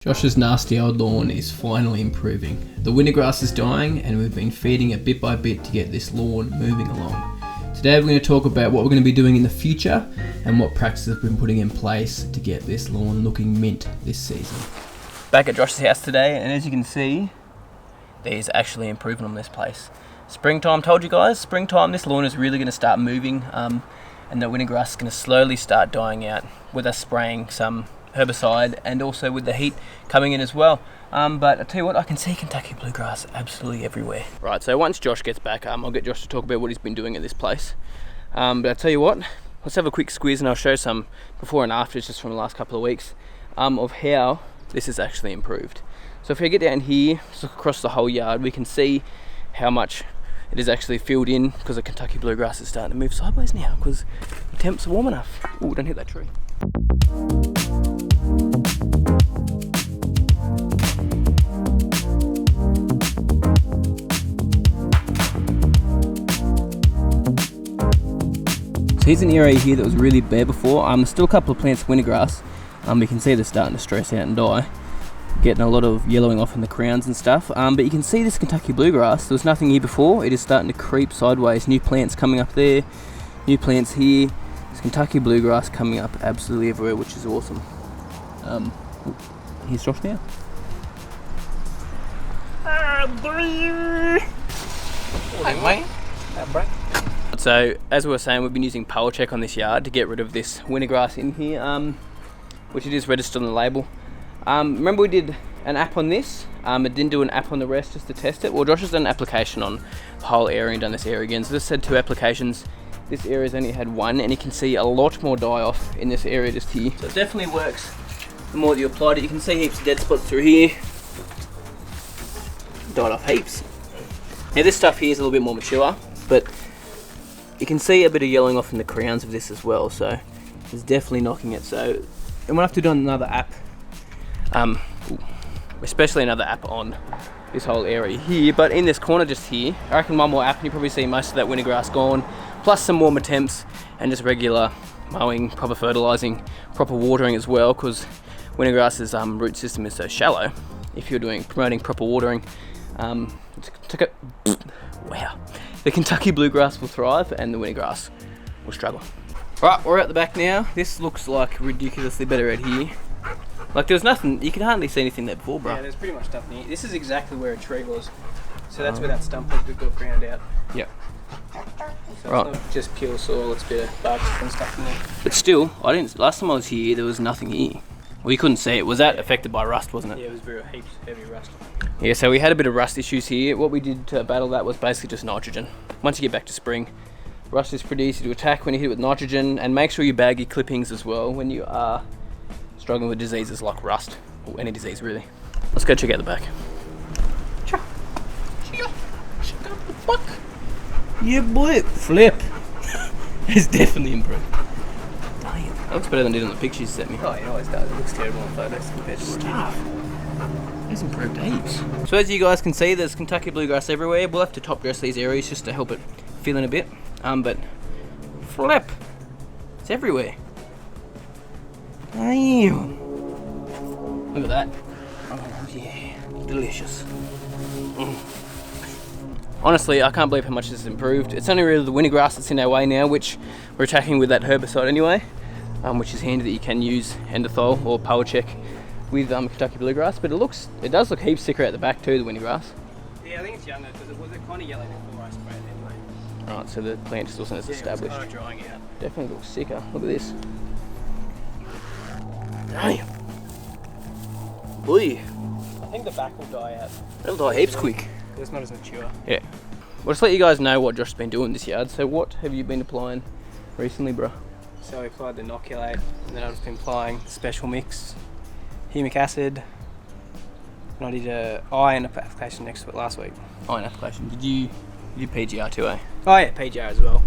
Josh's nasty old lawn is finally improving. The winter grass is dying and we've been feeding it bit by bit to get this lawn moving along. Today we're going to talk about what we're going to be doing in the future and what practices we've been putting in place to get this lawn looking mint this season. Back at Josh's house today, and as you can see, there's actually improvement on this place. Springtime, told you guys, springtime this lawn is really going to start moving and the winter grass is going to slowly start dying out with us spraying some herbicide and also with the heat coming in as well. But I tell you what, I can see Kentucky bluegrass absolutely everywhere. Right, so once Josh gets back, I'll get Josh to talk about what he's been doing at this place. But I tell you what, let's have a quick squeeze and I'll show some before and afters just from the last couple of weeks of how this has actually improved. So if we get down here, just look across the whole yard, we can see how much it is actually filled in because the Kentucky bluegrass is starting to move sideways now because the temps are warm enough. Ooh, don't hit that tree. So here's an area here that was really bare before. There's still a couple of plants of winter grass. We can see they're starting to stress out and die, getting a lot of yellowing off in the crowns and stuff. But you can see this Kentucky bluegrass, there was nothing here before. It is starting to creep sideways. New plants coming up there, new plants here. There's Kentucky bluegrass coming up absolutely everywhere, which is awesome. Here's Josh now. So as we were saying, we've been using Power Check on this yard to get rid of this winter grass in here, which it is registered on the label. Remember we did an app on this, it didn't do an app on the rest just to test it. Well, Josh has done an application on the whole area and done this area again. So this said 2 applications. This area's only had 1, and you can see a lot more die off in this area just here. So it definitely works the more that you apply it. You can see heaps of dead spots through here. Died off heaps. Now this stuff here is a little bit more mature, but you can see a bit of yellowing off in the crowns of this as well, so it's definitely knocking it. So and we'll have to do another app, especially another app on this whole area here, but in this corner just here, I reckon one more app and you probably see most of that winter grass gone, plus some warmer temps and just regular mowing, proper fertilizing, proper watering as well, because winter grass's root system is so shallow. If you're promoting proper watering, the Kentucky bluegrass will thrive and the winter grass will struggle. Right, we're at the back now. This looks like ridiculously better out here. Like there's nothing, you can hardly see anything there before, bro. Yeah, there's pretty much nothing here. This is exactly where a tree was. So that's where that stump was, we've got ground out. Yeah. So Right. it's not just pure soil, it's a bit of bark and stuff in there. But still, last time I was here, there was nothing here. Well, you couldn't see it. Was that affected by rust, wasn't it? Yeah, it was very heavy rust. Yeah, so we had a bit of rust issues here. What we did to battle that was basically just nitrogen. Once you get back to spring, rust is pretty easy to attack when you hit it with nitrogen, and make sure you bag your clippings as well when you are struggling with diseases like rust, or any disease really. Let's go check out the back. Yeah, boy, flip. It's definitely improved. Damn, that looks better than it did on the pictures you sent me. Oh, it always does. It looks terrible on photos compared to Stuff. It's improved heaps. So as you guys can see, there's Kentucky bluegrass everywhere. We'll have to top dress these areas just to help it fill in a bit. But flip, it's everywhere. Damn. Look at that. Oh yeah, delicious. Honestly, I can't believe how much this has improved. It's only really the winter grass that's in our way now, which we're attacking with that herbicide anyway, which is handy that you can use endothol or Power Check with Kentucky bluegrass. But it does look heaps sicker at the back too, the winter grass. Yeah, I think it's younger because it was kind of yellow before I sprayed it anyway. Right, so the plant just wasn't as established. It's kind of drying out. Definitely looks sicker. Look at this. Damn. Boy. I think the back will die out. It'll die heaps quick. It's not as mature. Yeah. Well, just let you guys know what Josh's been doing this yard. So what have you been applying recently, bro? So we applied the inoculate, and then I've just been applying the special mix, humic acid, and I did a iron application next to it last week. Iron application. Did you do PGR too, eh? Oh yeah, PGR as well.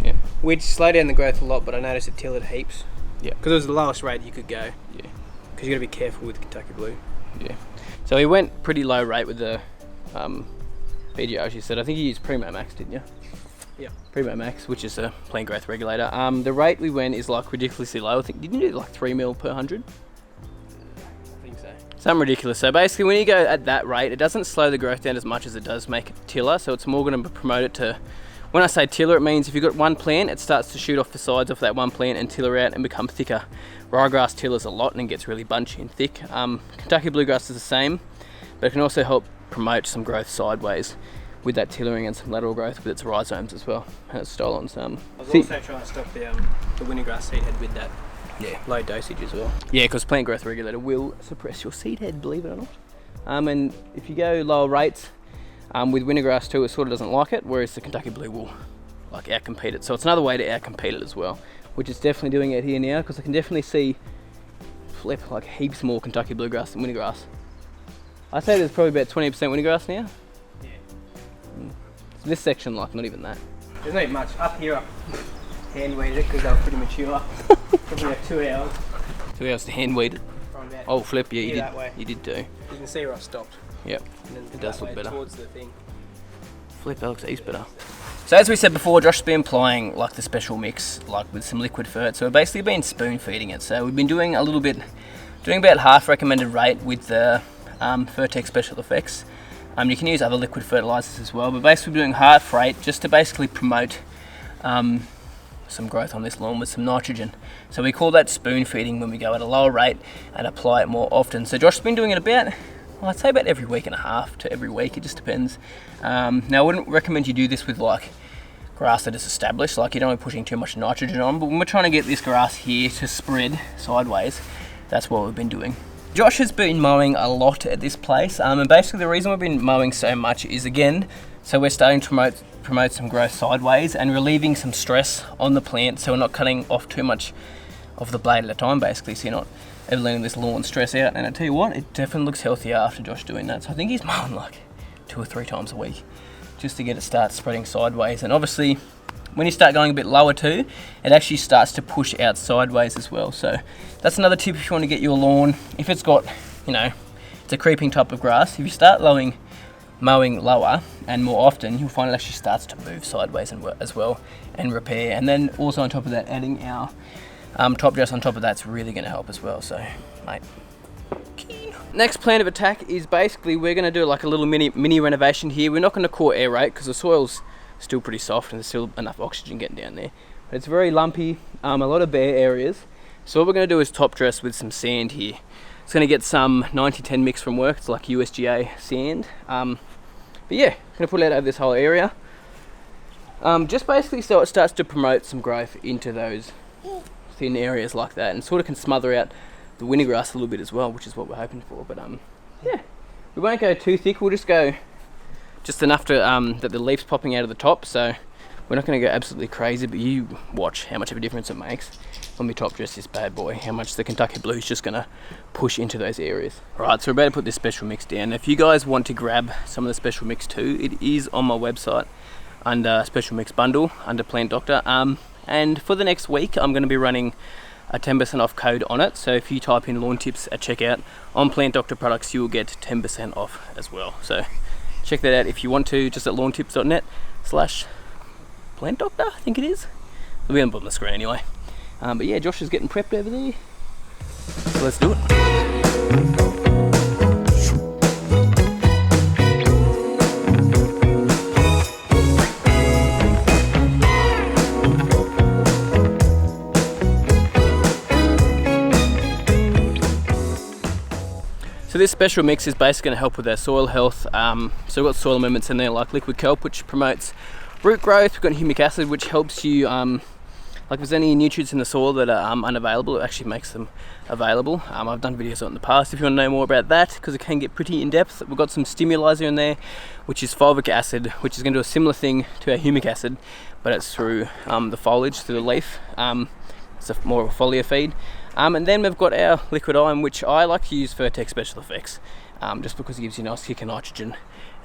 Yeah. Which slowed down the growth a lot, but I noticed it tilled heaps. Yeah. Because it was the lowest rate you could go. Yeah. Because you got to be careful with Kentucky Blue. Yeah. So he went pretty low rate with the PGR, as you said. I think you used Primo Max, didn't you? Yeah. Primo Max, which is a plant growth regulator. The rate we went is like ridiculously low. I think, didn't you do like 3 mil per 100? I think so. Something ridiculous. So basically when you go at that rate, it doesn't slow the growth down as much as it does make it tiller, so it's more going to promote it to, when I say tiller, it means if you've got one plant, it starts to shoot off the sides of that one plant and tiller out and become thicker. Ryegrass tillers a lot and gets really bunchy and thick. Kentucky bluegrass is the same, but it can also help promote some growth sideways with that tillering and some lateral growth with its rhizomes as well, and its stolons. I was also trying to stop the wintergrass seed head with that low dosage as well. Yeah, because plant growth regulator will suppress your seed head, believe it or not. And if you go lower rates with wintergrass too, it sort of doesn't like it, whereas the Kentucky blue will like outcompete it. So it's another way to outcompete it as well, which is definitely doing it here now, because I can definitely see flip like heaps more Kentucky bluegrass than wintergrass. I'd say there's probably about 20% wintergrass now. Yeah. So this section, like, not even that. There's not much. Up here, I hand weeded it because they were pretty mature. Probably like 2 hours. 2 hours to hand weed it. Oh, flip, yeah, you did too. You can see where I stopped. Yep, it does look better. Towards the thing. Flip, that looks heaps better. So as we said before, Josh has been applying like the special mix, like with some liquid fert. So we've basically been spoon feeding it. So we've been doing a little bit, doing about half recommended rate with the Fertec Special Effects. You can use other liquid fertilizers as well, but basically doing half rate just to basically promote some growth on this lawn with some nitrogen. So we call that spoon feeding when we go at a lower rate and apply it more often. So Josh has been doing it about, well, I'd say about every week and a half to every week, it just depends. Now I wouldn't recommend you do this with like grass that is established, like you don't want to be pushing too much nitrogen on, but when we're trying to get this grass here to spread sideways, that's what we've been doing. Josh has been mowing a lot at this place, and basically the reason we've been mowing so much is, again, so we're starting to promote some growth sideways and relieving some stress on the plant, so we're not cutting off too much of the blade at a time, basically, so you're not ever letting this lawn stress out. And I tell you what, it definitely looks healthier after Josh doing that. So I think he's mowing like 2 or 3 times a week just to get it start spreading sideways. And obviously when you start going a bit lower too, it actually starts to push out sideways as well. So that's another tip if you want to get your lawn, if it's got, you know, it's a creeping type of grass, if you start mowing lower and more often, you'll find it actually starts to move sideways as well and repair. And then also on top of that, adding our top dress on top of that's really going to help as well. So mate, next plan of attack is basically we're going to do like a little mini renovation here. We're not going to core aerate because the soil's still pretty soft and there's still enough oxygen getting down there, but it's very lumpy, a lot of bare areas. So what we're going to do is top dress with some sand here. It's going to get some 90-10 mix from work. It's like USGA sand, but yeah, I'm going to put it out over this whole area, just basically so it starts to promote some growth into those thin areas like that, and sort of can smother out the wintergrass a little bit as well, which is what we're hoping for. But yeah, we won't go too thick, we'll just go just enough to that the leaf's popping out of the top, so we're not going to go absolutely crazy, but you watch how much of a difference it makes when we top dress this bad boy, how much the Kentucky blue is just going to push into those areas. Alright, so we're about to put this special mix down. If you guys want to grab some of the special mix too, it is on my website under special mix bundle under Plant Doctor, and for the next week I'm going to be running a 10% off code on it. So if you type in lawn tips at checkout on Plant Doctor products, you will get 10% off as well. So check that out if you want to, just at lawntips.net/Plant Doctor, I think it is. It'll be on the bottom of the screen anyway. But yeah, Josh is getting prepped over there, so let's do it. So this special mix is basically going to help with our soil health. So we've got soil amendments in there like liquid kelp, which promotes root growth. We've got humic acid, which helps you, like if there's any nutrients in the soil that are unavailable, it actually makes them available. I've done videos on it in the past if you want to know more about that, because it can get pretty in depth. We've got some Fertilizer in there, which is fulvic acid, which is going to do a similar thing to our humic acid, but it's through the foliage, through the leaf. It's more of a foliar feed. And then we've got our liquid iron, which I like to use Fertec Special Effects, just because it gives you a nice kick of nitrogen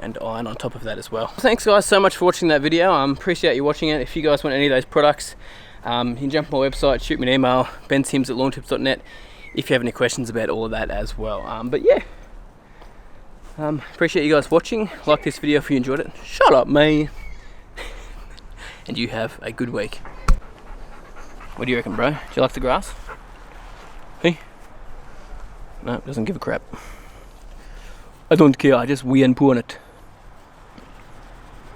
and iron on top of that as well. Thanks guys so much for watching that video. Appreciate you watching it. If you guys want any of those products, you can jump on my website, shoot me an email, bensims@lawntips.net, if you have any questions about all of that as well. But yeah, appreciate you guys watching. Like this video if you enjoyed it. Shut up, me. And you have a good week. What do you reckon, bro? Do you like the grass? Hey? No, doesn't give a crap. I don't care, I just wee and poo on it.